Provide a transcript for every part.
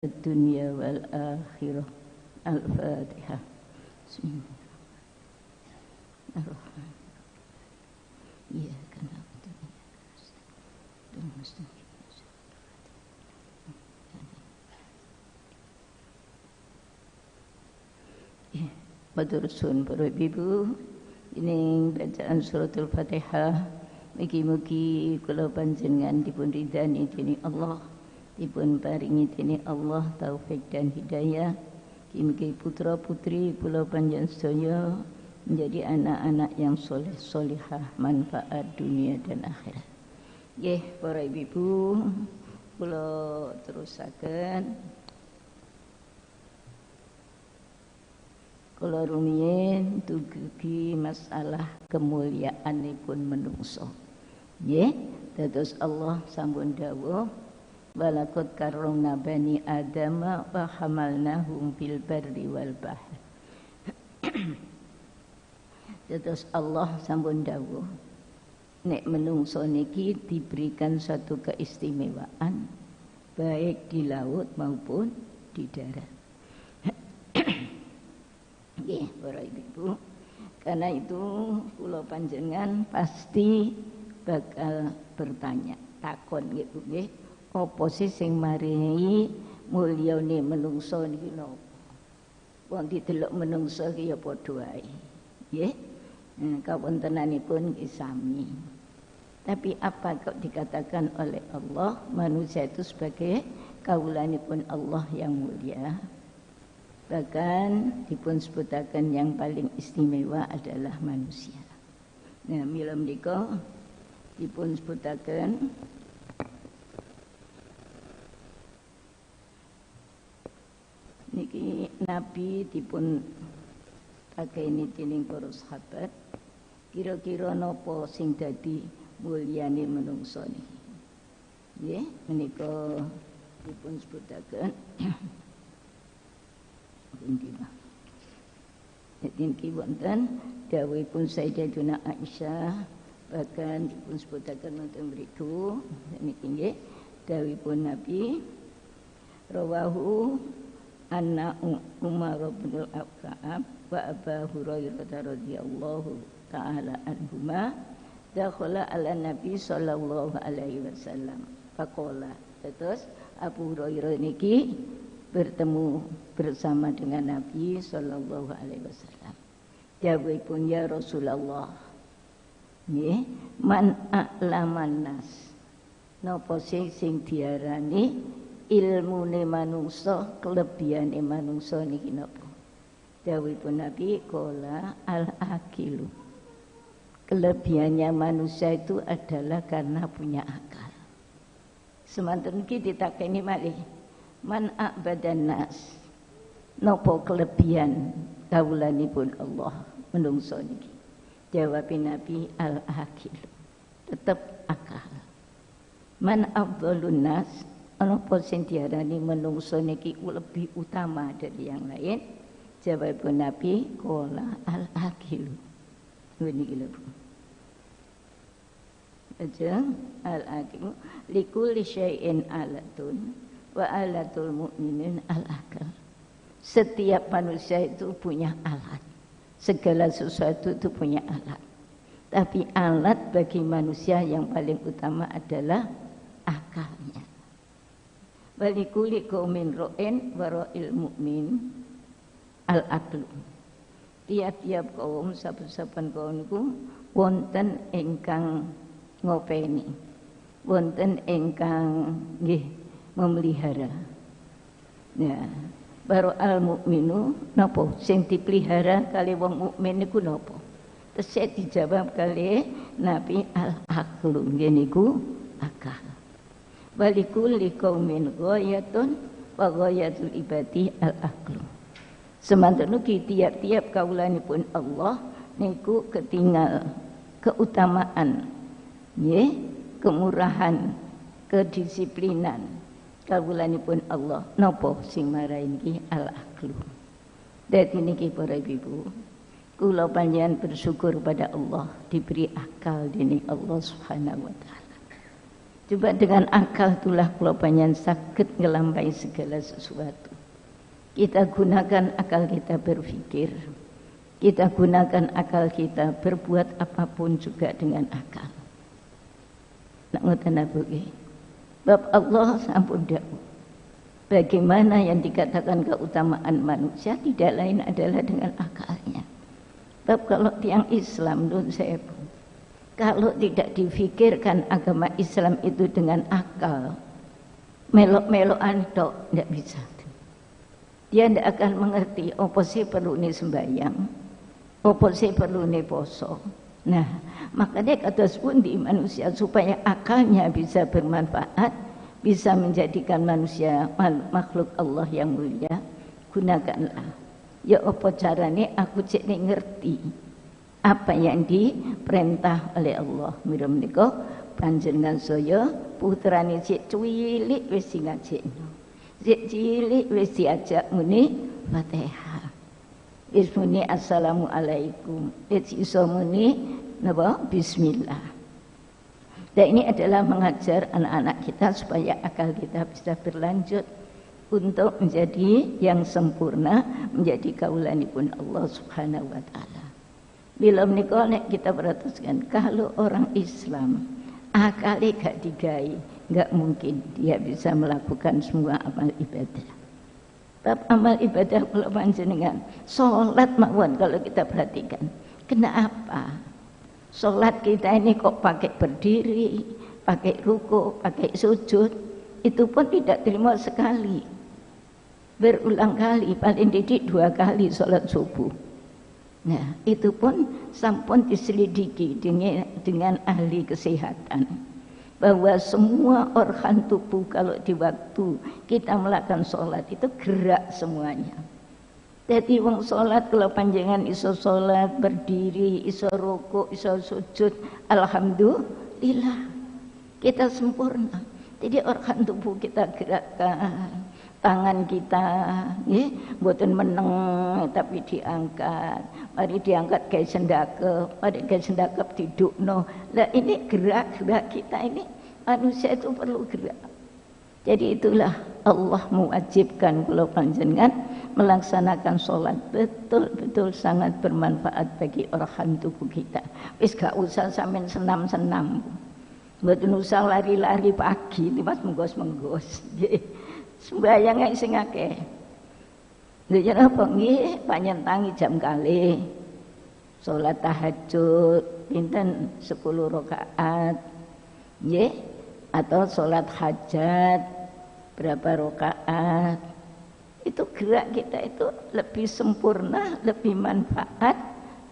الدنيا والآخرة. الفاتحة. بسم الله الرحمن الرحيم. إياك نعبد وإياك نستعين. Matursun para ibu ini bacaan suratul Fatihah mugi-mugi kula panjenengan dipun ridani dening Allah, dipun paringi dening Allah taufik dan hidayah. Mugi putra putri kula panjenengan sedaya menjadi anak-anak yang soleh solihah, manfaat dunia dan akhirat. Nggih para ibu, kula terusaken. Kula rumiyin dugi masalah kemuliaanipun menungso. Nggih, dados Allah sampun dawuh walaqad karramna bani adama wa hamalnahum fil barri wal bahr. Dados Allah sampun dawuh nek menungso niki diberikan suatu keistimewaan baik di laut maupun di darat. Nggih, para ibu, karena itu kula panjenengan pasti bakal bertanya, takon gitu nggih, apa sih sing maringi mulyane menungso niki napa? Wong didelok menungso ki ya padha wae. Nggih. Kawontenanipun ki sami. Tapi apa kok dikatakan oleh Allah manusia itu sebagai kawulanipun Allah yang mulia? Bahkan dipun sebutaken yang paling istimewa adalah manusia. Nah, mila menika dipun sebutaken niki Nabi dipun takeni dening para sahabat, kira-kira napa sing dadi mulyane menungso niki. Nggih, menika dipun sebutaken Niki wonten dawuhipun Sayyidatuna Aisyah, bahkan dipun sebutaken wonten mriku niki nggih dawuhipun Nabi rawahu anna Umar bin Al-Khattab wa Abu Hurairah radhiyallahu taala anhuma dakhala ala Nabi sallallahu alaihi wasallam faqala. Terus Abu Hurairah niki bertemu bersama dengan Nabi sallallahu alaihi wasallam. Jawabipun ya Rasulullah. Nggih, man a'laman nas. Napa sing diarani ilmune manungsa, kelebihane manungsa niki napa? Jawabipun Nabi qala al-aqilu. Kelebihannya manusia itu adalah karena punya akal. Semanten iki ditakeni malih. Man a'badan nas. Napa kelebihan kawulanipun Allah menungso niki? Jawab Nabi al-akil. Tetap akal. Man afdhalun nas. Napa sing diarani menungso niki lebih utama dari yang lain? Jawab Nabi qala al-akil. Niki lho. Aja al-akil likulli syai'in alatun wa alatul mu'minin al-akal. Setiap manusia itu punya alat. Segala sesuatu itu punya alat. Tapi alat bagi manusia yang paling utama adalah akalnya. Walikuli qaumin ra'in wa ra'il mu'min al-aqlu. Tiap-tiap kaum, saben-saben kaum niku wonten ingkang ngopeni. Wonten ingkang nggih memelihara. Ya, baru al mukminu napa sing dipelihara kali wong mukmin niku napa? Terus dijawab kali Nabi al-aqlu niku akal. Walikul liqaumin ghayatun wa ghayatul ibadi al-aqlu. Semanten ugi tiap-tiap kawulanipun Allah niku ketinggal keutamaan, nggih, kemurahan, kedisiplinan kawulanipun Allah napa sing marahi niki al-aqlu. Dadi niki para ibu, kula panjenengan bersyukur pada Allah diberi akal dening Allah Subhanahu wa taala. Coba dengan akal itulah kula panjenengan saged ngelampahi segala sesuatu. Kita gunakan akal kita berpikir. Kita gunakan akal kita berbuat apapun juga dengan akal. Nak ngoten apa nggih? Bab Allah sampun dawuh. Bagaimana yang dikatakan keutamaan manusia tidak lain adalah dengan akalnya. Bab kalau tiang Islam nun sewu. Kalau tidak difikirkan agama Islam itu dengan akal, melok-melokan tok tidak bisa. Dia tidak akan mengerti apa sih perlu ini sembahyang, apa sih perlu ini poso. Nah, makanya kados pundi manusia supaya akalnya bisa bermanfaat, bisa menjadikan manusia makhluk Allah yang mulia, gunakanlah. Ya apa carane aku cek ngerti apa yang diperintah oleh Allah. Mira menika panjenengan saya putrane cek cilik wis ngajekno. Cek cilik wis diajak muni Fatihah. Wis muni assalamualaikum. Wis iso muni napa bismillah. Dan ini adalah mengajar anak-anak kita supaya akal kita bisa berlanjut untuk menjadi yang sempurna, menjadi kaulanipun Allah Subhanahu wa taala. Bila menikah kita perhatikan, kalau orang Islam akalnya gak digai, gak mungkin dia bisa melakukan semua amal ibadah. Bab amal ibadah kalau panjenengan, sholat mawon kalau kita perhatikan, kenapa? Sholat kita ini kok pakai berdiri, pakai ruku, pakai sujud, itu pun tidak terima sekali. Berulang kali, paling didik 2 kali sholat subuh. Nah, itu pun sampun diselidiki dengan ahli kesehatan bahwa semua organ tubuh kalau di waktu kita melakukan sholat itu gerak semuanya. Jadi wong sholat kalau panjenengan iso sholat berdiri, iso rukuk, iso sujud, alhamdulillah kita sempurna. Jadi organ tubuh kita gerakkan. Tangan kita mboten meneng tapi diangkat. Mari diangkat gawe sendakep, mari gawe sendakep didukno. Lah ini gerak-gerak kita ini manusia itu perlu gerak. Jadi itulah Allah mewajibkan kula panjenengan melaksanakan sholat betul-betul sangat bermanfaat bagi organ tubuh kita. Wis gak usah sampean senam-senam. Mboten usah lari-lari pagi, liwat menggos-menggos. Sembahyang sing akeh. Lha yen apa nggih panjenengan jam kalih. Salat tahajud pinten 10 rakaat. Nggih, atau salat hajat berapa rakaat. Itu gerak kita itu lebih sempurna, lebih manfaat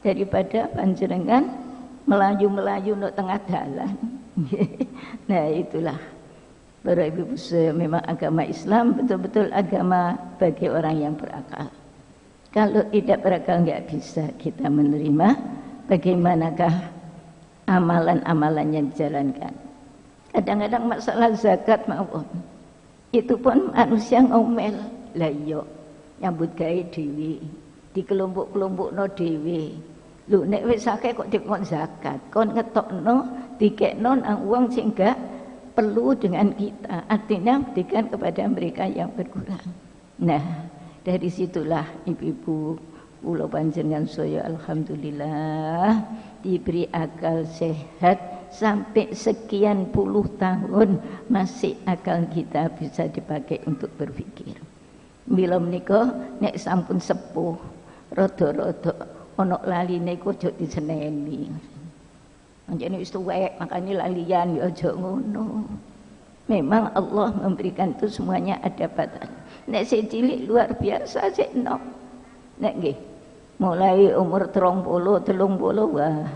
daripada panjenengan melayu-melayu di tengah jalan. Nah, itulah. Para ibu saya, memang agama Islam betul-betul agama bagi orang yang berakal. Kalau tidak berakal nggak bisa kita menerima bagaimanakah amalan-amalan yang dijalankan. Kadang-kadang masalah zakat maupun itu pun manusia ngomel lah yo nyambut gawe dhewe di kelompok-kelompokno dhewe. Lho nek wis akeh kok dikon zakat, kon ngetokno dikekno nang wong sing gak perlu dengan kita, artinya berikan kepada mereka yang berkurang. Nah, dari situlah ibu-ibu kula panjenengan saya alhamdulillah diberi akal sehat sampai sekian puluh tahun masih akal kita bisa dipakai untuk berpikir. Mila menika nek sampun sepuh rada-rada ana laline kok aja diseneni. Anjane wis tuwek makane lalian ya aja ngono. Memang Allah memberikan itu semuanya ada batas. Nek sing cilik luar biasa sik enom. Nek nggih mulai umur 30 wah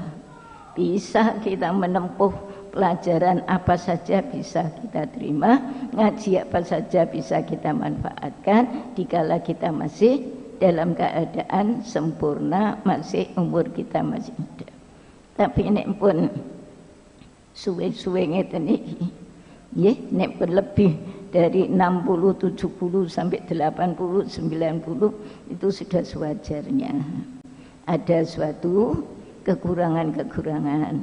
bisa kita menempuh pelajaran apa saja bisa kita terima, ngaji apa saja bisa kita manfaatkan dikala kita masih dalam keadaan sempurna, masih umur kita masih muda. Tapi nek pun suwe-suwe ngeten iki nggih nek pun lebih dari 60, 70 sampai 80, 90 itu sudah sewajarnya. Ada suatu kekurangan-kekurangan.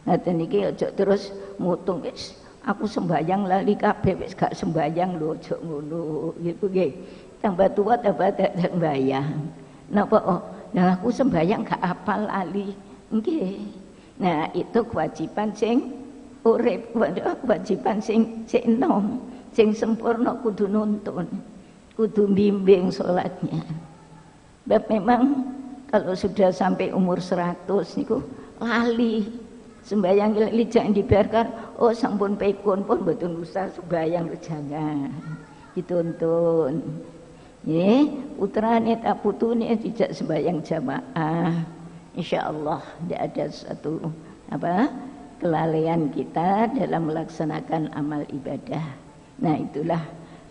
Ngaten iki aja terus mutung wis aku sembahyang lali kabeh wis gak sembahyang lho aja ngono gitu nggih. Tambah tua tambah gak sembahyang. Napa nah aku sembahyang gak apal lali. Nggih. Nah, itu kewajiban sing urip, kewajiban sing enom, sing sempurna kudu nuntun. Kudu bimbing sholatnya. Sebab memang kalau sudah sampai umur 100 niku lali sembahyang lali jangan dibiarkan. Oh sampun pekun pun betul usah sembahyang jangan dituntun. Nggih, putrane ta putune tidak sembahyang jamaah. Insyaallah tidak ada satu kelalaian kita dalam melaksanakan amal ibadah. Nah, itulah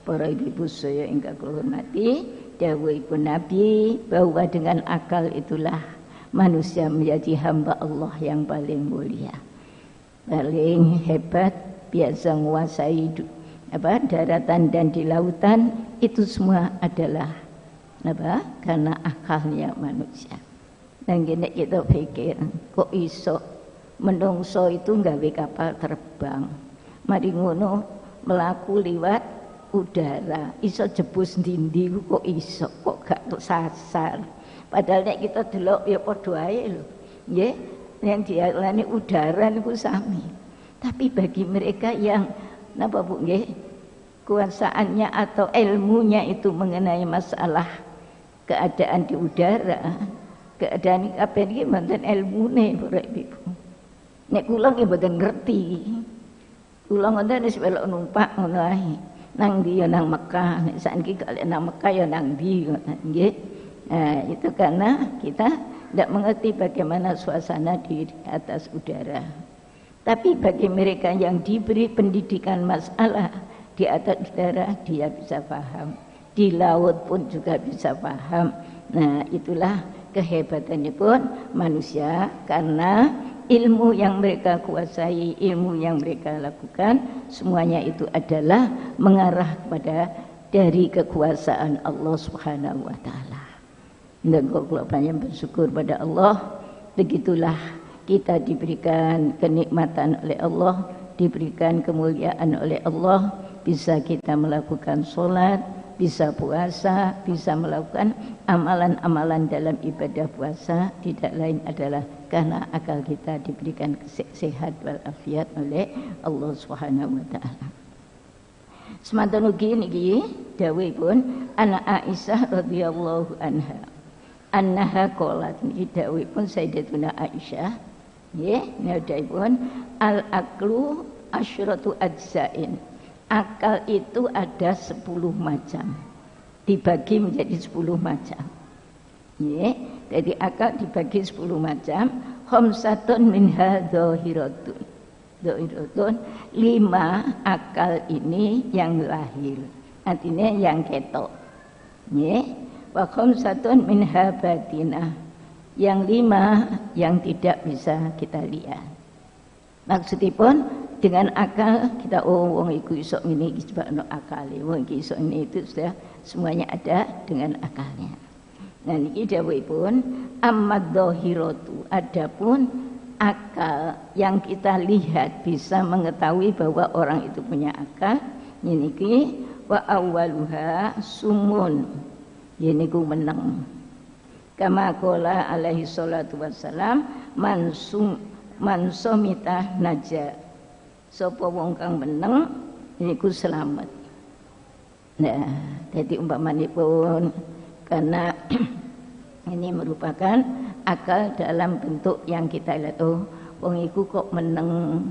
para ibu-ibu saya ingkang kula hormati, dawuhipun Nabi bahwa dengan akal itulah manusia menjadi hamba Allah yang paling mulia, paling hebat, biasa menguasai daratan dan di lautan. Itu semua adalah karena akalnya manusia. Dan gini kita pikir, kok iso menungso itu nggawe kapal terbang, mari ngono melaku liwat udara, iso jebus dindi kok iso, kok gak sasar. Padahal nek kita delok ya padha ae lho. Nggih, yang dialani udara niku sami. Tapi bagi mereka yang napa Bu nggih, kuasaannya atau ilmunya itu mengenai masalah keadaan di udara, keadaan kabeh iki mboten ilmune para ibu. Nek kula nggih mboten ngerti. Kula ngoten wis melok numpak ngono ae. Nang ndi ya nang Mekah, nek saiki kalau nang Mekah ya nang ndi nggih. Itu karena kita tidak mengerti bagaimana suasana di atas udara. Tapi bagi mereka yang diberi pendidikan masalah di atas udara, dia bisa paham. Di laut pun juga bisa paham. Nah, itulah kehebatannya pun manusia karena ilmu yang mereka kuasai, ilmu yang mereka lakukan, semuanya itu adalah mengarah kepada dari kekuasaan Allah Subhanahu wa taala. Dan kalau banyak bersyukur pada Allah, begitulah kita diberikan kenikmatan oleh Allah, diberikan kemuliaan oleh Allah, bisa kita melakukan sholat, bisa puasa, bisa melakukan amalan-amalan dalam ibadah puasa, tidak lain adalah karena akal kita diberikan sehat walafiat oleh Allah Subhanahu wa taala. Semanten ugi niki dawuhipun anak Aisyah radhiyallahu anha qalat, niki dawuhipun Sayyidatuna Aisyah nggih, dawuhipun al aqlu asyratu ajzain. Akal itu ada 10 macam, dibagi menjadi 10 macam. Jadi akal dibagi 10 macam. Khamsatun minha dhahiratun. Dhahiratun 5 akal ini yang lahir, artinya yang ketok. Wa khamsatun minha batinah. Yang 5 yang tidak bisa kita lihat. Maksudipun dengan akal kita wong iku iso ngene iki sebabno akale, wong iki iso ngene itu sudah semuanya ada dengan akalnya. Nah niki dawuhipun amad-dhahiratu, adapun akal yang kita lihat bisa mengetahui bahwa orang itu punya akal, niki wa awwaluha sumun, niku meneng. Kama qala alaihi salatu wassalam man somita naja. Sapa wong kang meneng niku selamat. Nah, jadi umpamanipun karena ini merupakan akal dalam bentuk yang kita lihat, wong iku kok meneng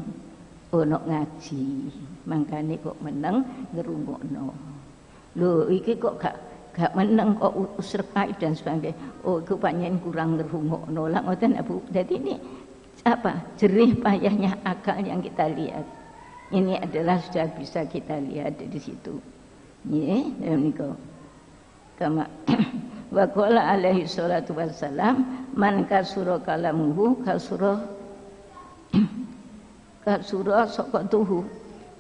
ono ngaji, mangkane kok meneng ngrungokno. Lho iki kok gak meneng kok usrepai dan sebagainya. Oh iku panjen kurang ngrungokno. Lah ngoten Bu. Jadi ini jerih payahnya akal yang kita lihat. Ini adalah sudah bisa kita lihat dari situ. Nggih, niku. Kama wa qala alaihi salatu wassalam man kasura kalamuhu kasura saqatuhu.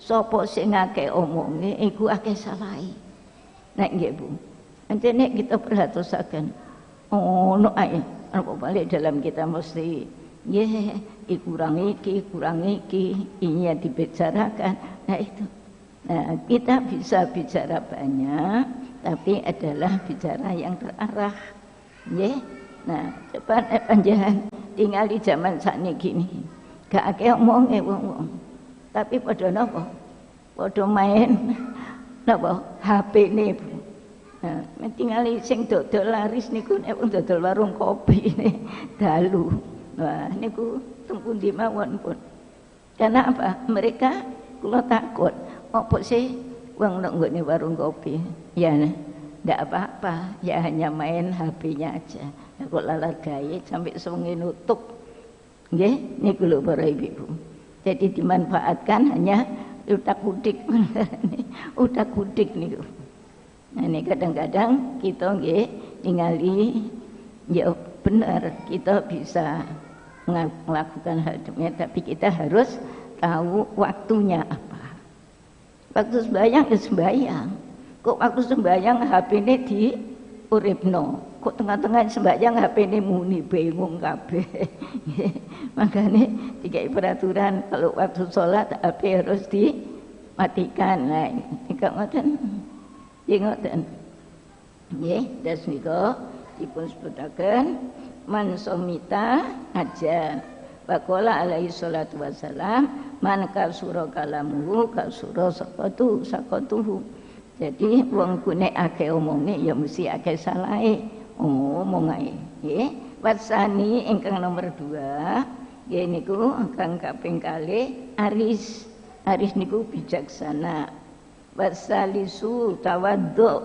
Sapa sing akeh omonge iku akeh salahe. Nek nggih Bu. Nek kita perhatosaken ono ae apa balik dalam kita mesti kurang iki, ini yang dibicarakan, Nah itu. Nah, kita bisa bicara banyak, tapi adalah bicara yang terarah. Nggih. Nah, coba panjenengan tinggal di zaman sakniki niki. Gak akeh omonge wong-wong. Tapi padha napa? Padha main napa? HP-ne. Nah, tinggal sing dodol laris niku nek wong dodol warung kopi dalu. Wah, niku teng pundi mawon pun. Karena apa? Mereka kula takut, apa sih wong nek nggone warung kopi? Ya, ndak apa-apa, ya hanya main HP-nya aja. Nah, kok lalat gawe sampai sewengi nutup. Nggih, niku lho para ibu. Jadi dimanfaatkan hanya utak-utik. Utak-utik niku. Nah, ini kadang-kadang kita nggih ningali ya benar kita bisa melakukan hal demikian, tapi kita harus tahu waktunya apa. Waktu sembahyang ya sembahyang. Kok waktu sembahyang HP-ne di uripno. Kok tengah-tengah sembahyang HP-ne muni bingung kabeh. Makanya dikai peraturan kalau waktu sholat HP harus dimatikan. Nah, iki ngoten. Nggih ngoten. Nggih, das nika dipun sebutaken man somita aja. Waqala alaihi salatu wassalam man kasura kalamuhu kasura sakatuhu. Jadi wong kune akeh omonge ya mesti akeh salahe. Ngomong ae. Nggih. Wasani ingkang nomor 2 nggih niku ingkang kaping kalih aris. Aris niku bijaksana. Wasalisu tawaddu.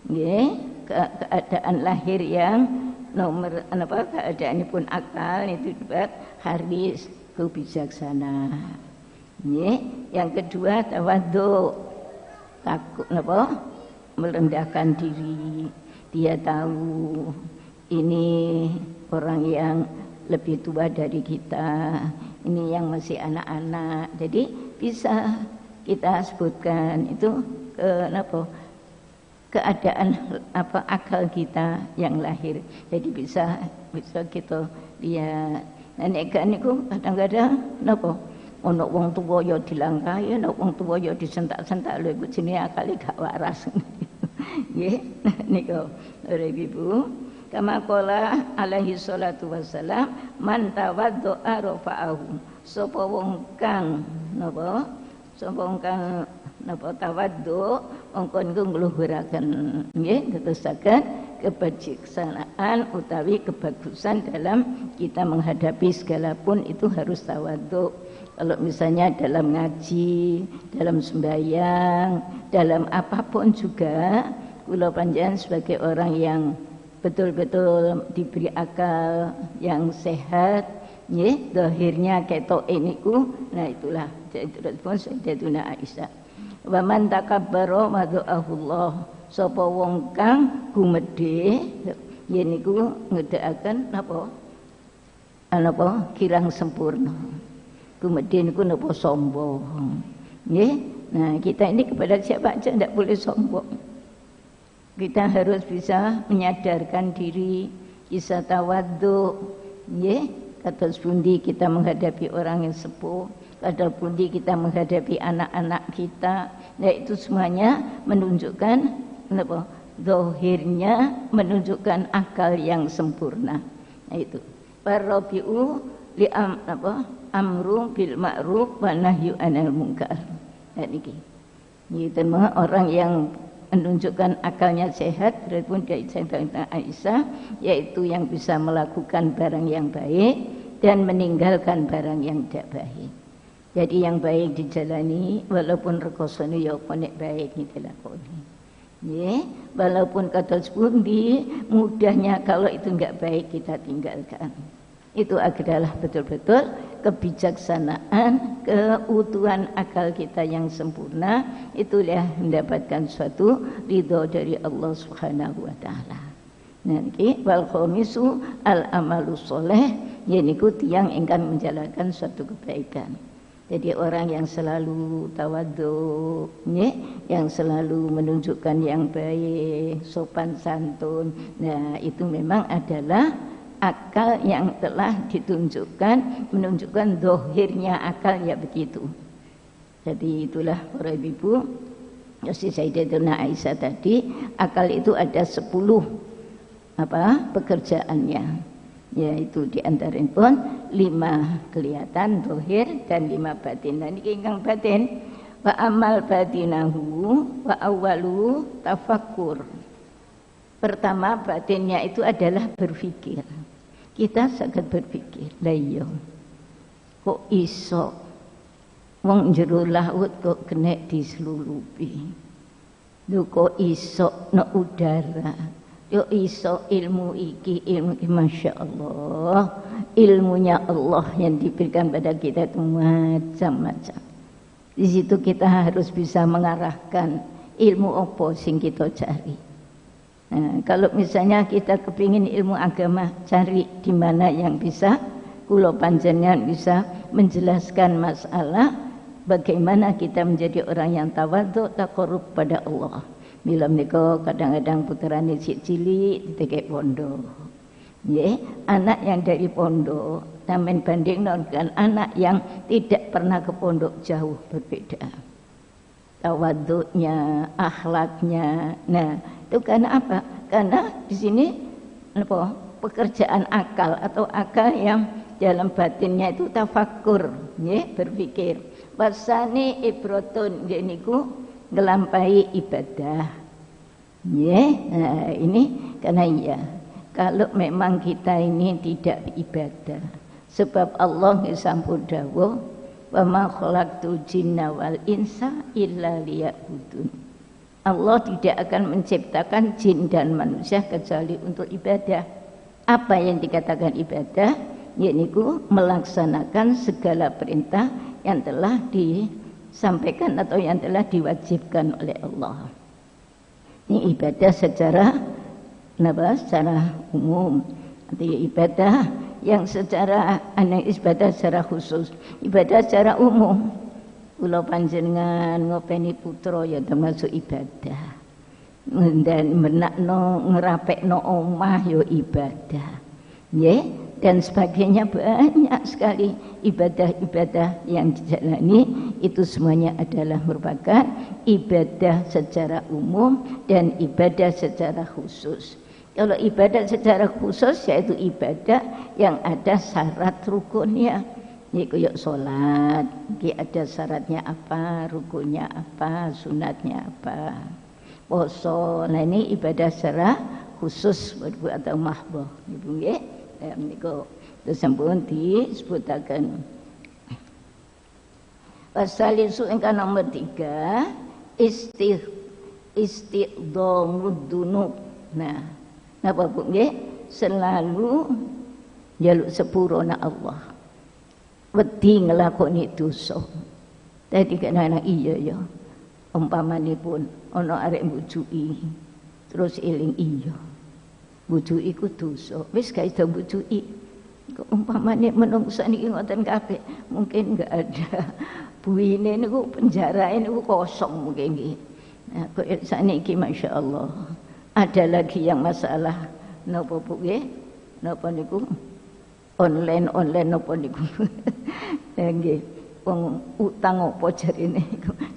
Nggih, keadaan lahir yang nomor apa keadaanipun akal itu disebut haris, bijaksana. Nggih, yang kedua tawaddu. Takut napa? Merendahkan diri. Dia tahu ini orang yang lebih tua dari kita, ini yang masih anak-anak. Jadi bisa kita sebutkan itu kenapa keadaan apa akal kita yang lahir. Jadi bisa kita lihat. Nah nek niku kadang-kadang napa ana wong tuwa ya dilangkahi, ana wong tuwa ya disentak-sentak lho iku jenenge akale gak waras. Nggih, niku ora Ibu. Kama qala alaihi salatu wassalam man tawaddo'a rafa'ahu. Sapa wong kang napa? Sapa wong kang napa tawaddu mongko niku ngluhuraken nggih tetesaken kebijaksanaan utawi kebagusan dalam kita menghadapi segala pun itu harus tawaddu. Kalau misalnya dalam ngaji, dalam sembahyang, dalam apapun juga kula panjenengan sebagai orang yang betul-betul diberi akal yang sehat, nggih, zahirnya ketok niku, nah itulah pun Sayyidatuna Aisyah. Wa man takabbara madha'ahullah, sapa wong kang gumedhe, yen niku ngedekaken napa? Napa kirang sempurna. Gumedhe niku napa sombong. Nggih. Nah, kita ini kepada siapa aja tidak boleh sombong. Kita harus bisa menyadarkan diri, bisa tawadhu, nggih, kados pundi kita menghadapi orang yang sepuh, kados pundi kita menghadapi anak-anak kita. Nah, itu semuanya menunjukkan apa? Zahirnya menunjukkan akal yang sempurna. Nah, itu. Warabi'u li amru bil ma'ruf wa nahyu 'anil munkar. Nah, niki. Itu orang yang menunjukkan akalnya sehat berarti dari Sayyidatuna Aisyah, yaitu yang bisa melakukan barang yang baik dan meninggalkan barang yang tidak baik. Jadi yang baik dijalani walaupun rekosane ya apa nek baik dilakoni. Nggih, walaupun kados pundi mudahnya kalau itu enggak baik kita tinggalkan. Itu adalah betul-betul kebijaksanaan, keutuhan akal kita yang sempurna. Itulah mendapatkan suatu ridho dari Allah Subhanahu wa taala. Nanti wal khamisu al amalu sholeh, yaitu tiang ingkang menjalankan suatu kebaikan. Jadi orang yang selalu tawadhu, yang selalu menunjukkan yang baik, sopan santun. Nah, itu memang adalah akal yang telah ditunjukkan, menunjukkan zahirnya akal ya begitu. Jadi itulah para ibu, si Sayyidatuna Aisyah tadi, akal itu ada 10 pekerjaannya, yaitu diantaranya pun 5 kelihatan zahir dan 5 batin. Dan ini ingkang batin, wa amal batinahu wa awwalu tafakkur. Pertama batinnya itu adalah berpikir. Kita sangat berpikir, lah iya kok iso wong jero laut kok kena diselulupi, lho kok iso nek udara, yo iso ilmu iki Masya Allah, ilmunya Allah yang diberikan pada kita itu macam-macam. Di situ kita harus bisa mengarahkan ilmu apa sing kita cari. Nah, kalau misalnya kita kepingin ilmu agama, cari di mana yang bisa kula panjenengan bisa menjelaskan masalah bagaimana kita menjadi orang yang tawadhu taqarrub pada Allah. Bila menika kadang-kadang putrane sik cilik ditekek pondok. Nggih, anak yang dari pondok sampeyan bandingno dengan anak yang tidak pernah ke pondok, jauh berbeda. Tawadhunya, akhlaknya. Nah, itu karena apa? Karena di sini pekerjaan akal atau akal yang dalam batinnya itu tafakkur, nggih, berpikir. Wasani ibrotun, nggih niku ngelampahi ibadah. Nggih, nah ini karena iya. Kalau memang kita ini tidak ibadah, sebab Allah sampun dawuh, wa ma khalaqtul jinna wal insa illa liya'budun. Allah tidak akan menciptakan jin dan manusia kecuali untuk ibadah. Apa yang dikatakan ibadah? Yaitu melaksanakan segala perintah yang telah disampaikan atau yang telah diwajibkan oleh Allah. Ini ibadah secara umum. Artinya ibadah yang secara ibadah secara khusus, ibadah secara umum. Kula panjenengan ngopeni putra ya termasuk ibadah. Dan menakno ngerapekno omah ya ibadah. Nggih, dan sebagainya banyak sekali ibadah-ibadah yang dijalani, itu semuanya adalah merupakan ibadah secara umum dan ibadah secara khusus. Kalau ibadah secara khusus yaitu ibadah yang ada syarat rukunnya. Ini kayak sholat, ini ada syaratnya apa, rukunnya apa, sunatnya apa. Poso, nah ini ibadah secara khusus atau mahbah. Ibu nggih, niku sampun disebutaken. Pasalisu ingkang nomor 3, istiqdhamud dunub. Nah, napa Bu nggih? Selalu njaluk sepurana Allah. Wedi nglakoni dosa. Dadi kena iya ya. Umpamanipun ana arek mbujuki terus eling iya. Mbujuki ku dosa. Wis gak iso mbujuki. Kok umpamane menungso niki ngoten kabeh, mungkin enggak ada buine niku penjarae niku kosong mungkin nggih. Nah, kok sakniki masyaallah. Ada lagi yang masalah napa Bu nggih? Napa niku? Online napa niku. Nggih, wong utang apa jarine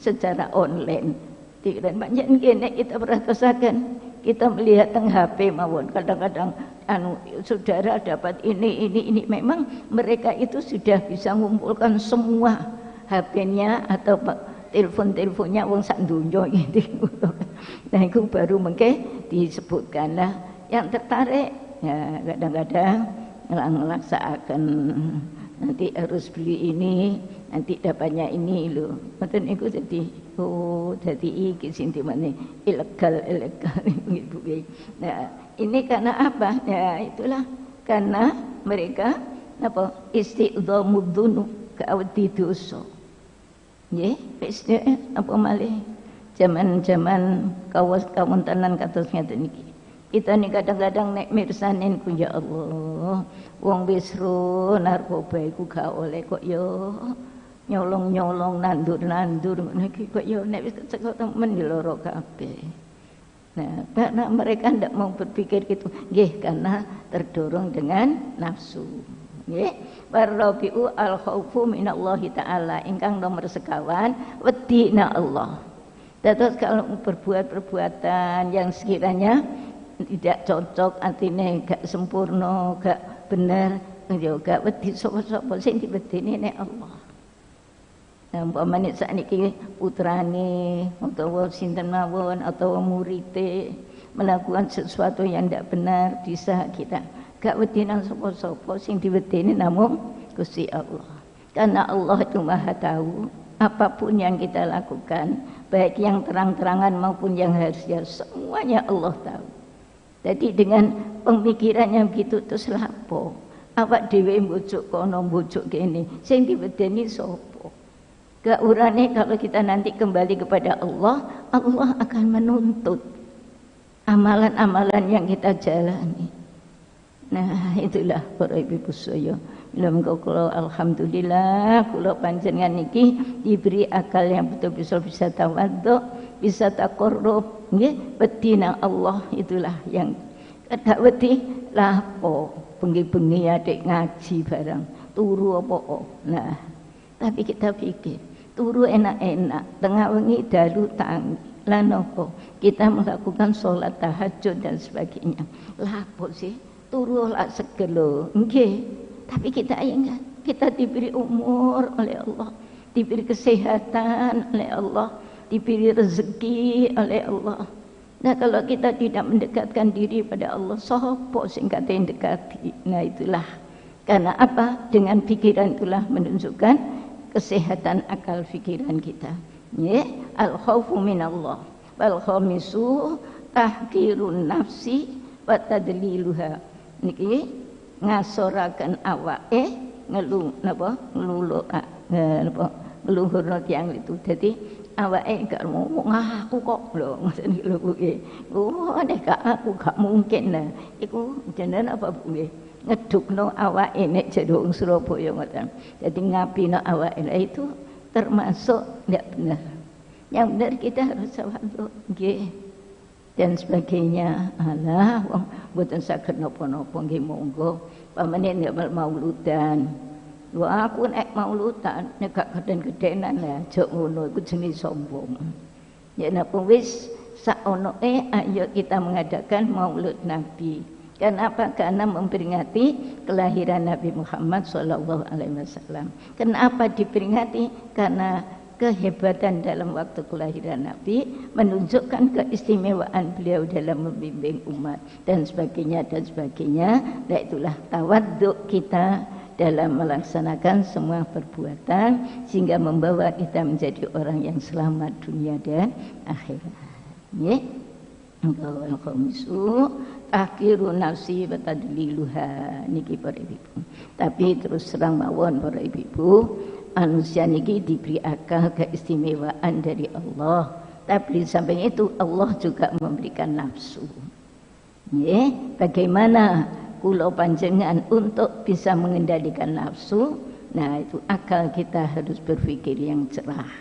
secara online. Dikira pancen kene kita perhatosaken, kita melihat teng HP mawon kadang-kadang saudara dapat ini memang mereka itu sudah bisa mengumpulkan semua HP-nya atau telepon-teleponnya wong sak donya gitu. Nah, itu baru mengke disebutkan lah yang tertarik ya kadang-kadang ngelaksakan nanti harus beli ini, nanti dapatnya ini loh. Mboten iku dadi iki sing dimane ilegal gitu. Nah, ini karena apa? Ya itulah karena mereka apa istiqdhamud dzunub, kawedi dosa. Nggih, wis apa malih zaman-zaman kawontenan kados ngeten iki. Kita nih kadang-kadang nek mirsanin ku ya Allah, wong wis ro narkoba iku gak oleh kok yo nyolong-nyolong nandur-nandur ngono iki kok yo nek wis kecek temen loro kabeh. Nah, karena mereka tidak mau berpikir gitu, nggih karena terdorong dengan nafsu. Nggih, warabiu al khaufu minallahi taala ingkang nomor sekawan wedina Allah. Terus kalau berbuat perbuatan yang sekiranya tidak cocok, artinya gak sempurna, gak benar, juga wedi sapa-sapa sing diwedeni nek Allah. Nah, umpamane sakniki putrane utawa sinten mawon atau murid melakukan sesuatu yang tidak benar, bisa kita gak wedi nang sapa-sapa, sing diwedeni namung Gusti Allah. Karena Allah itu Maha tahu apapun yang kita lakukan, baik yang terang-terangan maupun yang rahasia, semuanya Allah tahu. Jadi dengan pemikirannya begitu terus lapo awak dhewe mbujuk kono mbujuk kene sing diwedeni sapa? Gak urane kalau kita nanti kembali kepada Allah, Allah akan menuntut amalan-amalan yang kita jalani. Nah, itulah para ibu saya. Kula alhamdulillah kula panjenengan niki diberi akal yang betul-betul bisa tawadhu, bisa taqarrub nggih, wedi nang Allah. Itulah yang gak wedi lapo bengi-bengi adik ngaji barang turu apa. Nah, tapi kita pikir turu enak-enak, tengah wengi dalu tangi lan apa kita melakukan sholat tahajud dan sebagainya. Lapo sih turu lak segelo nggih. Tapi kita ingat, kita diberi umur oleh Allah, diberi kesehatan oleh Allah, diberi rezeki oleh Allah. Nah, kalau kita tidak mendekatkan diri pada Allah, sapa sing kate dekati. Nah, itulah karena apa? Dengan pikiran itulah menunjukkan kesehatan akal pikiran kita. Ya, al-khaufu minallah wal khamisu tahqirun nafsi wa tadliluha. Niki ngasoraken awake ngelu napa nglulu napa ngluhurno tiyang itu. Dadi awake gak ngomong aku kok lho ngoten iki lho kuwi. Oh nek gak aku gak mungkin. Nah iku jenenge apa Bu nggih? Ngedukno awake nek jero wong Surabaya ngoten. Dadi ngapino awake itu termasuk ndak benar. Yang benar kita harus tawadhu nggih. Dan sebagainya. Alah wong mboten saged napa-napa nggih monggo pamane nek mauludan. Wah aku nek mauludan nek gak geden-gedenan lah aja ngono iku jenis sombong. Ya napa wis saonoe ayo kita mengadakan Maulud Nabi. Kenapa? Karena memperingati kelahiran Nabi Muhammad SAW. Kenapa diperingati? Karena kehebatan dalam waktu kelahiran Nabi, menunjukkan keistimewaan beliau dalam membimbing umat dan sebagainya dan sebagainya. Dan itulah tawadhu kita dalam melaksanakan semua perbuatan sehingga membawa kita menjadi orang yang selamat dunia dan akhirat. Ya, engkau khamisu akhiru nafsi wa tadliluha niki para ibu. Tapi terus terang mawon para ibu, manusia niki diberi akal keistimewaan dari Allah. Tapi sampai itu Allah juga memberikan nafsu. Ya, bagaimana kula panjenengan untuk bisa mengendalikan nafsu? Nah, itu akal kita harus berpikir yang cerah.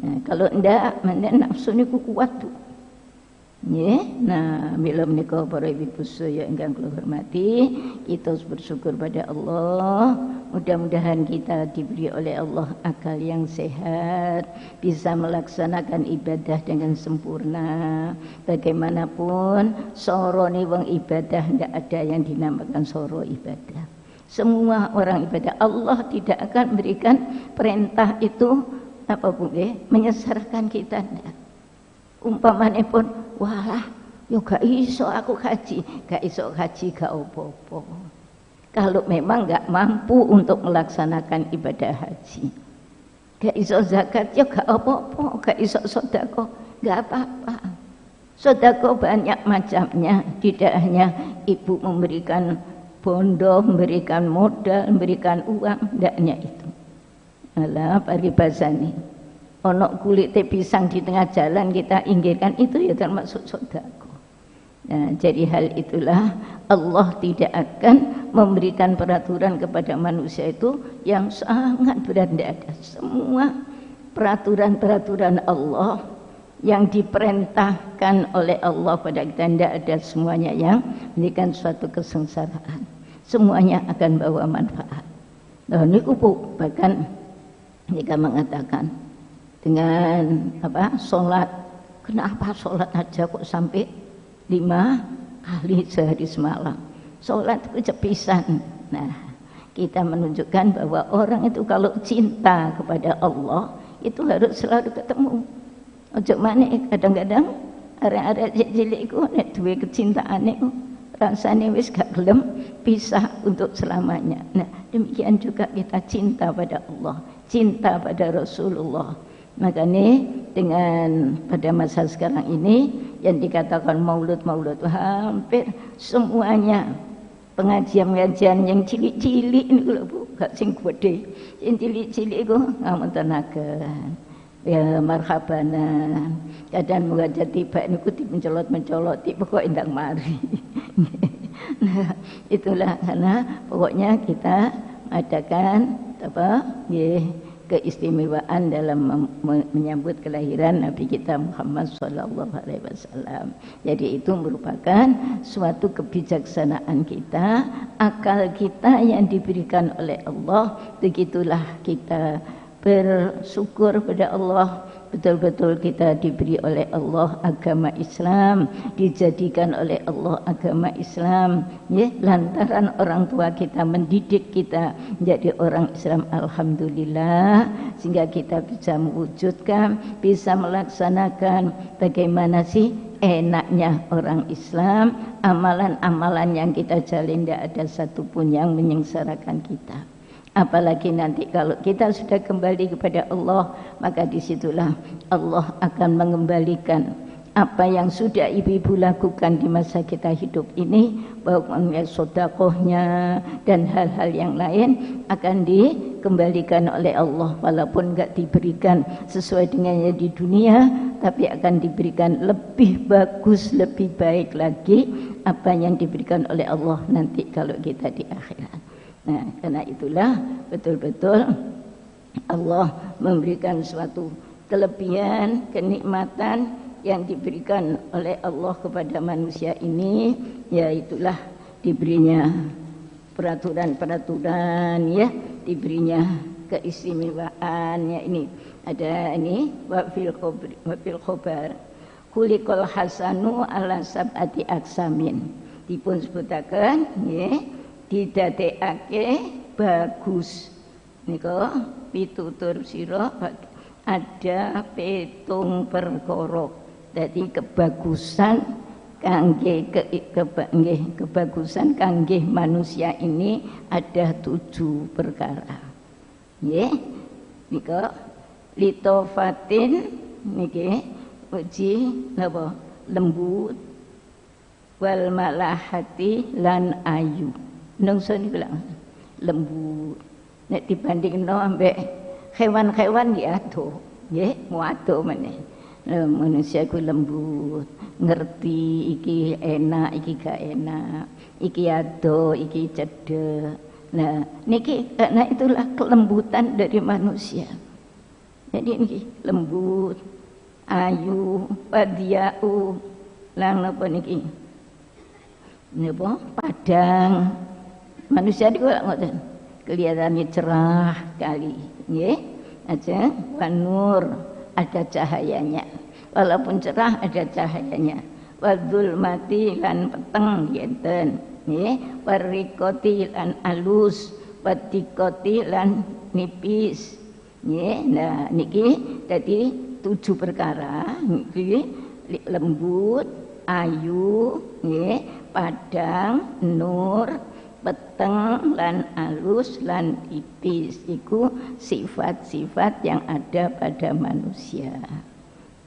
Nah, kalau ndak nafsu niku kuat tuh. Ya, nah bila menika para ibu saya ingkang kula hormati, kita harus bersyukur pada Allah. Mudah-mudahan kita diberi oleh Allah akal yang sehat, bisa melaksanakan ibadah dengan sempurna. Bagaimanapun sorone wong ibadah tidak ada yang dinamakan soro ibadah. Semua orang ibadah, Allah tidak akan memberikan perintah itu apa Bu menyesatkan kita. Umpamane pun walah yo gak iso aku haji, gak iso haji gak apa-apa. Kalau memang gak mampu untuk melaksanakan ibadah haji, gak iso zakat yo gak apa-apa, gak iso sedekah gak apa-apa. Sedekah banyak macamnya, tidak hanya ibu memberikan bondo, memberikan modal, memberikan uang, ndaknya itu. Alah paribasane ono kulit pisang di tengah jalan kita inggirkan, itu ya termasuk sedekah. Nah, jadi hal itulah Allah tidak akan memberikan peraturan kepada manusia itu yang sangat berat. Tidak ada. Semua peraturan-peraturan Allah yang diperintahkan oleh Allah pada kita, tidak ada semuanya yang memberikan suatu kesengsaraan. semuanya akan bawa manfaat. Nah niku bahkan jika mengatakan dengan apa sholat, kenapa sholat aja kok sampai 5 kali sehari semalam, sholat itu cepisan. Nah kita menunjukkan bahwa orang itu kalau cinta kepada Allah itu harus selalu ketemu. Ojo maneh kadang-kadang arek-arek cilik iku nek duwe kecintaan iku rasane wis gak gelem pisah untuk selamanya. Nah, demikian juga kita cinta pada Allah, cinta pada Rasulullah. Makanya dengan pada masa sekarang ini yang dikatakan maulud-maulud hampir semuanya pengajian-pengajian yang cilik-cilik ini lho Bu, gak sing gede. Sing cilik-cilik iku ngamontenaken ya marhabanan. Kadang mengajak tiba niku dimencolot-mencolot pokok endang mari. Nah, itulah karena pokoknya kita adakan apa nggih keistimewaan dalam menyambut kelahiran Nabi kita Muhammad sallallahu alaihi wasallam. Jadi itu merupakan suatu kebijaksanaan kita, akal kita yang diberikan oleh Allah. Begitulah kita bersyukur pada Allah, betul-betul kita diberi oleh Allah agama Islam, dijadikan oleh Allah agama Islam, ya, lantaran orang tua kita mendidik kita menjadi orang Islam, alhamdulillah, sehingga kita bisa mewujudkan, bisa melaksanakan bagaimana sih enaknya orang Islam, amalan-amalan yang kita jalin tidak ada satupun yang menyengsarakan kita. Apalagi nanti kalau kita sudah kembali kepada Allah, maka disitulah Allah akan mengembalikan apa yang sudah ibu-ibu lakukan di masa kita hidup ini, bahwa sedekahnya dan hal-hal yang lain akan dikembalikan oleh Allah, walaupun enggak diberikan sesuai dengannya di dunia, tapi akan diberikan lebih bagus, lebih baik lagi apa yang diberikan oleh Allah nanti kalau kita di akhirat. Nah, karena itulah betul-betul Allah memberikan suatu kelebihan, kenikmatan yang diberikan oleh Allah kepada manusia ini, yaitulah diberinya peraturan-peraturan, ya, diberinya keistimewaan. Ya, ini ada ini wa fil khobar kulikul hasanu ala sab'ati aksamin, dipun sebutaken nggih didadekake bagus nika pitutur sira ada petung perkara. Dadi kebagusan kangge kebagusan kangge manusia ini ada 7 perkara. Nggih nika litofatin niki uji napa lembut wal malahati lan ayu. Nungso niku lembut. Nek dibandingno ambek hewan-hewan ya ado, nggih, muado meneh. Manusia ku lembut, ngerti iki enak, iki gak enak, iki ado, iki cedek. Nah, niki karena itulah kelembutan dari manusia. Jadi niki lembut, ayu, padiau, lan napa niki? Napa? Padang. Manusia itu ngoten, kelihatannya cerah kali, nggih. Aja wanur, ada cahayanya. Walaupun cerah ada cahayanya. Wadul mati lan peteng ngenten, nggih. Warikoti lan alus, watikoti lan nipis. Nggih. Nah niki dadi 7 perkara, niki lembut, ayu, nggih, padang, nur, peteng lan alus lan tipis. Iku sifat-sifat yang ada pada manusia.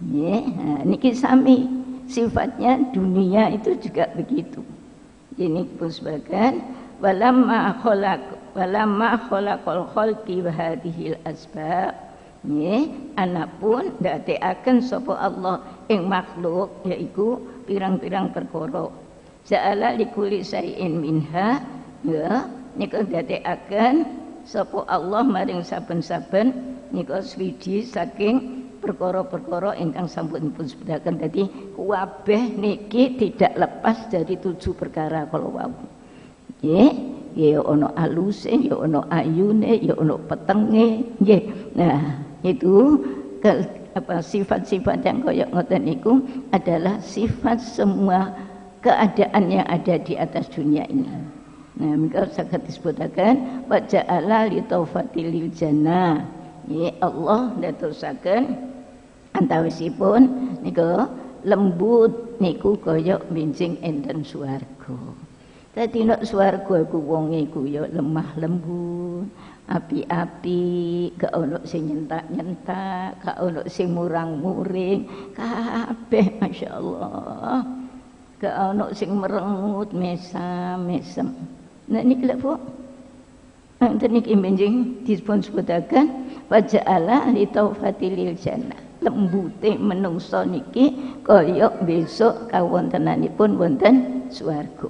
Nggih, nah, niki sami sifatnya dunia itu juga begitu. Ini pun sebagian walamma khalaqal khalqi wa hadhil asbab. Nggih, anapun ndadekaken sapa Allah ing makhluk yaiku pirang-pirang perkara. Ja'ala likulli syai'in minha, ya nika ndadekaken sapa Allah maring saben-saben nika swiji saking perkara-perkara ingkang sampun dipun sebutaken. Dadi kabeh niki tidak lepas dari 7 perkara kalau wau. Nggih, ya ono aluse, ya ono ayune, ya ono petenge, nggih. Nah, itu sifat-sifat yang kaya ngoten niku adalah sifat semua keadaan yang ada di atas dunia ini. Nah, maka saged disebutaken wa ja'ala li taufatil jannah. Ya Allah ndadosaken antawisipun niku lembut niku kaya benjing enten swarga. Dadi nek swarga iku wonge iku ya lemah lembut, api-api, gak ono sing nyentak-nyentak, gak ono sing murang-muring, kabeh masyaallah. Gak ono sing merengut mesam-mesem. Nek niki lho Bu. Enten niki benjing dipun sebutaken wa ja'ala li taufatil jannah. Lembute menungso niki kaya besok kawontenanipun wonten swarga.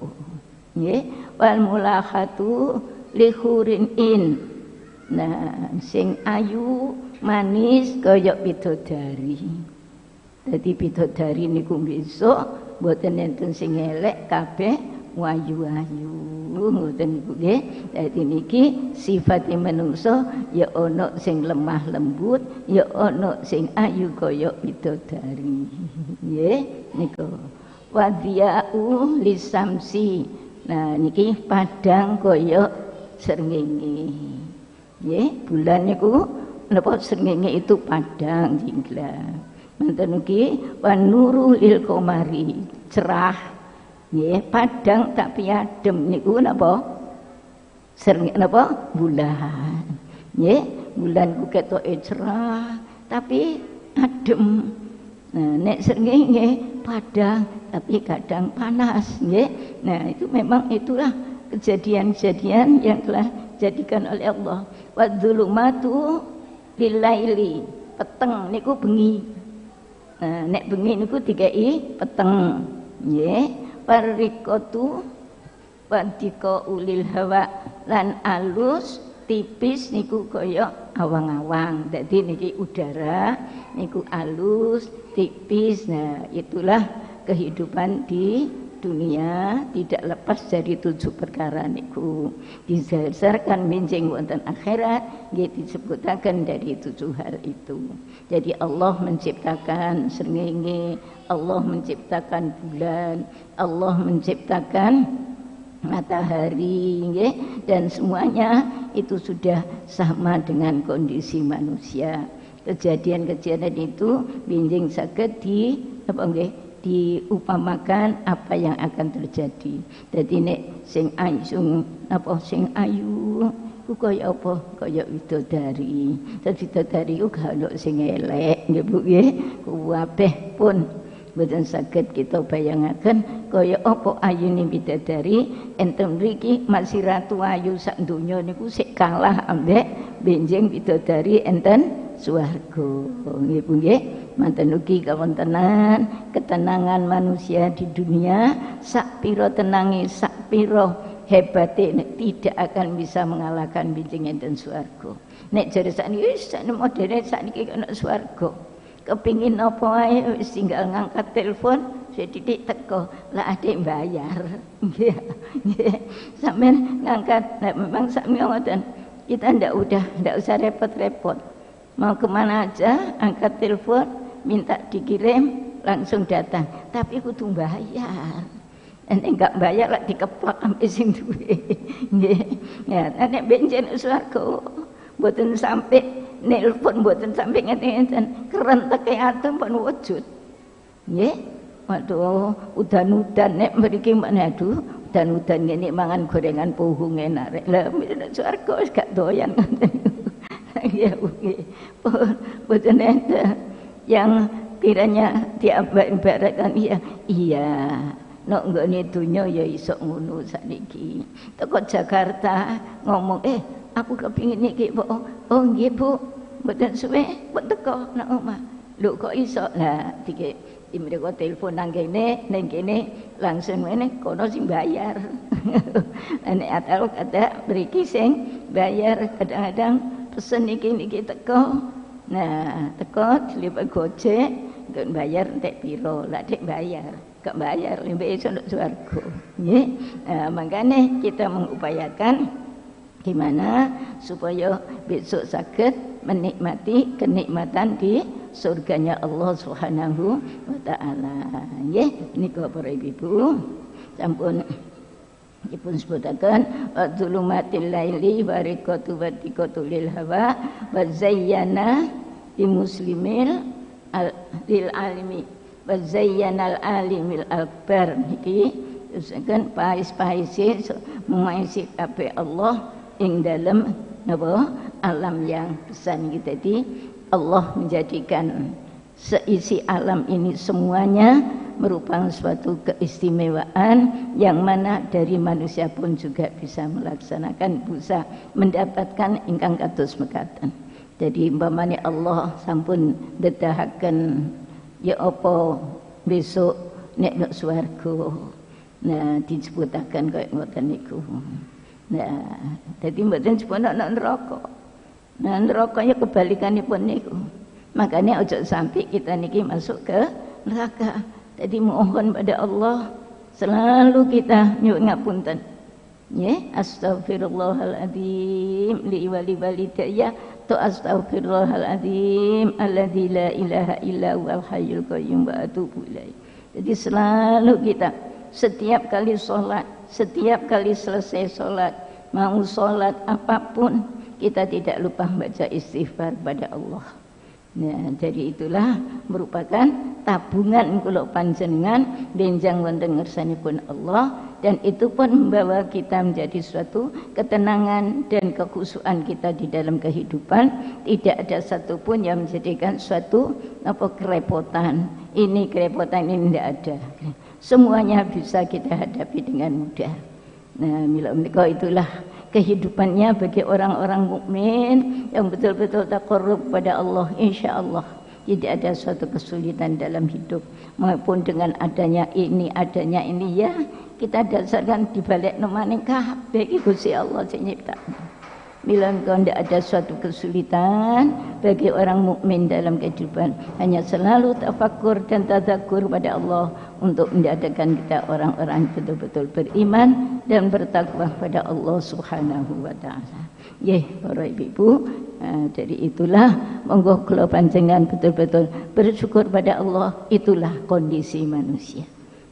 Nggih, wal mulahatu li hurin in. Nah, sing ayu manis kaya bidodari. Dadi bidodari niku besok mboten enten sing elek kabeh wayu-ayu ngoten niku nggih. Dadi niki sifate manungsa ya ana sing lemah lembut, ya ana sing ayu kaya bidodari. Nggih niku. Wadiya'u lisamsi. Nah niki padang kaya srengenge. Nggih, bulan niku napa srengenge itu padang jinglang. Manten niki wan nuru lil qamari, cerah. Nggih, padang tapi adem niku napa? Srengenge napa? Bulan. Nggih, bulan ku ketoke cerah tapi adem. Nah, nek srengenge padang tapi kadang panas, nggih. Nah, itu memang itulah kejadian-kejadian yang telah dijadikan oleh Allah. Wadzulumatu lilaili, peteng niku bengi. Nah, nek bengi niku dikei peteng, nggih. Parikatu wadika ulil hawa lan alus tipis niku kaya awang-awang. Dadi niki udara niku alus tipis. Nah, itulah kehidupan di dunia, tidak lepas dari 7 perkara niku. Didasarkan benjing wonten akhirat nggih disebutaken dari 7 hal itu. Jadi Allah menciptakan srengenge, Allah menciptakan bulan, Allah menciptakan matahari, nggih, dan semuanya itu sudah sama dengan kondisi manusia. Kejadian-kejadian itu benjing saged di apa nggih diupamakan apa yang akan terjadi. Jadi nek sing ayu apa sing ayu ku kaya apa kaya widodari. Dadi widodari ku gak ono sing elek nggih Bu nggih. Kabeh pun mboten saged kita bayangaken kaya apa ayune widodari. Enten mriki masih ratu ayu sak donya niku sik kalah ambek benjing widodari enten swarga nggih Bu nggih. Manten ugi kawontenan ketenangan manusia di dunia sak pira tenange sak pira hebate tidak akan bisa mengalahkan benjing enten swarga. Nek jare sakniki wis sak modele sakniki ana swarga. Kepingin apa ae wis tinggal ngangkat telepon sedidik teko lah adek bayar. Nggih. Nggih. Sampeyan ngangkat memang sakmi ngoten. Kita ndak usah repot-repot. Mau kemana aja angkat telepon minta dikirim langsung datang, tapi kudu bayar. Nek enggak bayar lak dikeplak sampai sing duwe. Nggih. Ya, nek benjen swarga mboten sampai nelpon mboten sampai ngeten-ngeten, kerentek atom pun wujud. Nggih. Waduh, udan-udan nek mriki mana aduh, udan-udan ngene mangan gorengan pohong enak rek. Lah nek swarga wis gak doyan ngoten. Ya nggih. Mboten enten yang kiranya diambak-ambakkan iya nek nggone donya ya iso ngono sakniki. Teko Jakarta ngomong aku kepingin iki Bu. Oh nggih Bu, mboten suwe mbok teko nang omah. Lho kok iso? Lah dike mriko telepon nang kene langsung ngene kono sing bayar. Nek atal kada mriki sing bayar kadang-kadang pesen niki teko. Nah, teko dilipat Gojek, enggak bayar entek piro, lak dek bayar, gak bayar lembe iso nduk swarga. Makanya kita mengupayakan gimana supaya besok sakit menikmati kenikmatan di surganya Allah Subhanahu wa taala. Nggih, nika para ibu sampun dipun sebutaken dzulumatil laili bariqatu wa tiqatul lil hawa wa zayyana di muslimil lil alimi wa zayyanal alimil akbar niki kan pais-paise memaisi kabeh Allah ing dalam napa alam yang besar kita di Allah menjadikan seisi alam ini semuanya merupakan suatu keistimewaan yang mana dari manusia pun juga bisa melaksanakan, bisa mendapatkan ingkang kados mekaten. Jadi umpamane Allah sampun dedahaken ya apa besok nek nok swarga. Nah, disebutaken kaya ngoten niku. Nah, dadi mboten sebut nok neraka. Nah, neraka ya kebalikanipun niku. Makanya ojo sampai kita niki masuk ke neraka. Jadi mohon pada Allah selalu kita nyuwun ngapunten. Nggih, astaghfirullahaladzim li wa li walidayya tu astaghfirullahaladzim alladzi la ilaha illa huwal hayyul qayyum wa atubu ilaih. Jadi selalu kita setiap kali sholat, setiap kali selesai sholat, mau sholat apapun, kita tidak lupa baca istighfar pada Allah. Nah, jadi itulah merupakan tabungan kula panjenengan benjang wonten ngersanipun Allah, dan itu pun membawa kita menjadi suatu ketenangan dan kekhusyuan kita di dalam kehidupan. Tidak ada satupun yang menjadikan suatu kerepotan. Ini kerepotan ini tidak ada. Semuanya bisa kita hadapi dengan mudah. Nah, mila menika itulah kehidupannya bagi orang-orang mukmin yang betul-betul taqarrub pada Allah, insya Allah tidak ada suatu kesulitan dalam hidup maupun dengan adanya ini ya kita dasarkan dibalik nemaning kabeh iki Gusti Allah sing nyipta. Bila engkau tidak ada suatu kesulitan bagi orang mukmin dalam kehidupan, hanya selalu tafakur dan tadzakur pada Allah untuk menjadikan kita orang-orang betul-betul beriman dan bertakwa pada Allah Subhanahu wa taala. Para ibu, jadi itulah monggo kula panjenengan betul-betul bersyukur pada Allah, itulah kondisi manusia.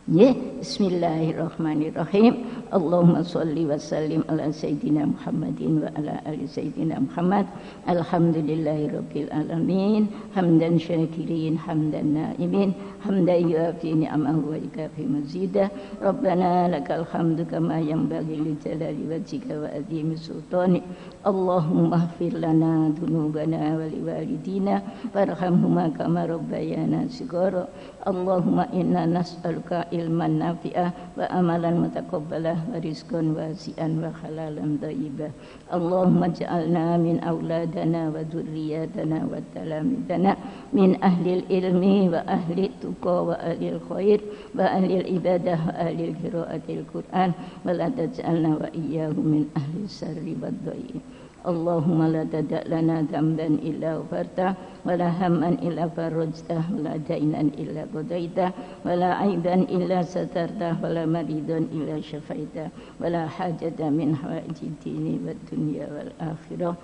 Bismillahirrahmanirrahim. Allahumma sholli wa sallim ala sayyidina Muhammadin wa ala ali sayyidina Muhammad. Alhamdulillahirabbil alamin, hamdan syakirin, hamdan naimin, hamdan yuafi ni'amahu wa yukafi mazidah. Rabbana lakal hamdu kama yanbaghi li jalali wajhika wa azimi sultanik. Allahumma ighfir lana dzunubana wa liwalidina warhamhuma kama rabbayana shighara. Allahumma inna nas'aluka ilman nafi'ah wa amalan mutaqabbalah wa rizqan wasi'an wa halalan thayyibah. Allahumma ja'alna min auladana wa dzurriyyatana wa talamidana min ahlil ilmi wa ahli tuqa wa ahlil khair wa ahlil ibadah wa ahlil qiraatil Qur'an wa la taj'alna wa iyyahum min ahli sarri wad dha'i. Allahumma la tada' lana dhanban illa ghafartah wa la hamman illa farajtah wa la dainan illa qadaitah wa la aiban illa satartah wa la maridan illa syafaitah wa la hajata min hawaijid dini wad dunya wal akhirah.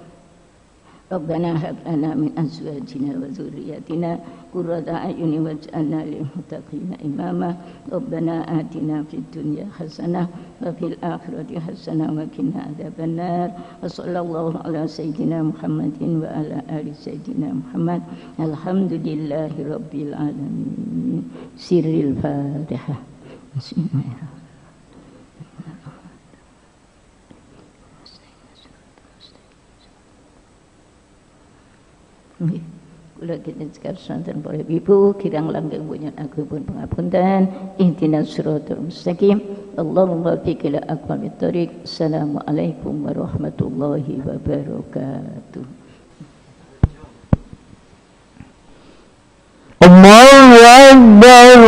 Rabbana hab lana min azwajina wa dzurriyyatina qurrata a'yunin waj'alna lil muttaqina imama. Rabbana atina fid dunya hasanah wa fil akhirati hasanah wa qina adzabannar. Wa sallallahu ala sayyidina Muhammadin wa ala ali sayyidina Muhammad. Alhamdulillahi rabbil alamin. Sirril Fatihah. Bismillahirrahmanirrahim. Kula kita sekarang santen para ibu kirang langgeng punya aku pun pengapunten. Ihdinas siratal mustaqim. Allahumma fikila aqwamit thoriq. Assalamualaikum warahmatullahi wabarakatuh. Allahu Akbar.